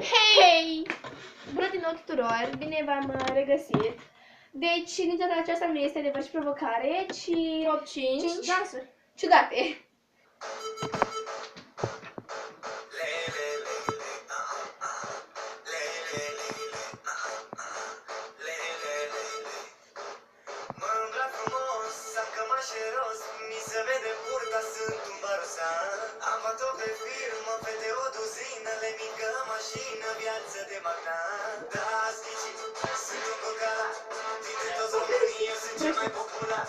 Hei! Bună din nou tuturor! Bine v-am regăsit! Deci, nici data aceasta nu este adevăr și provocare, ci Top 5 dansuri ciudate. Mi se vede burta, sunt un barusan. Am luat-o pe firmă, fete o duzină, le mică mașină, viață de magnat. Da, sticii, sunt un cocalat, dintre toți românii eu sunt cel mai popular.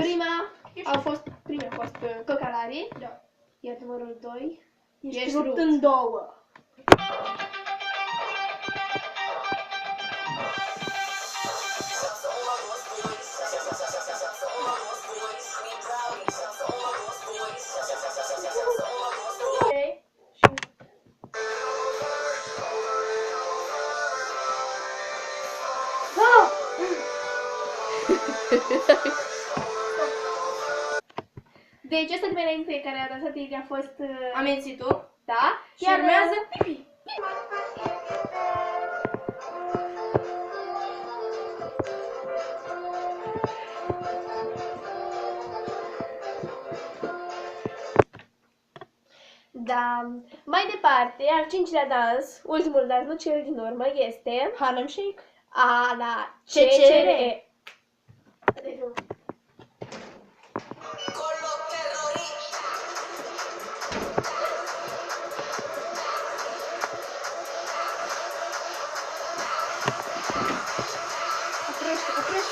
Prima a fost Cocalarii, Da. iar numărul 2 Ești rupt în două. Deci, asta înainte care a dansat Igor a fost... Amețitul. Da? Și urmează Pipi. Da. Mai departe, al cincilea dans, ultimul dans, nu cel din urmă, este... Harlem Shake. A la CCR. Oprește.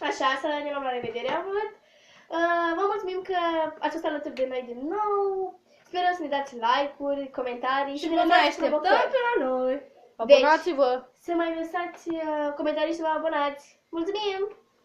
Așa, să ne luăm la revedere, avut. Vă mulțumim că ați fost alături de noi din nou. Sperăm să ne dați like-uri, comentarii Și să vă ne mai lăsați așteptăm provocări. pe la noi. Deci, Abonați-vă! să mai lăsați comentarii și să vă abonați. Mulțumim!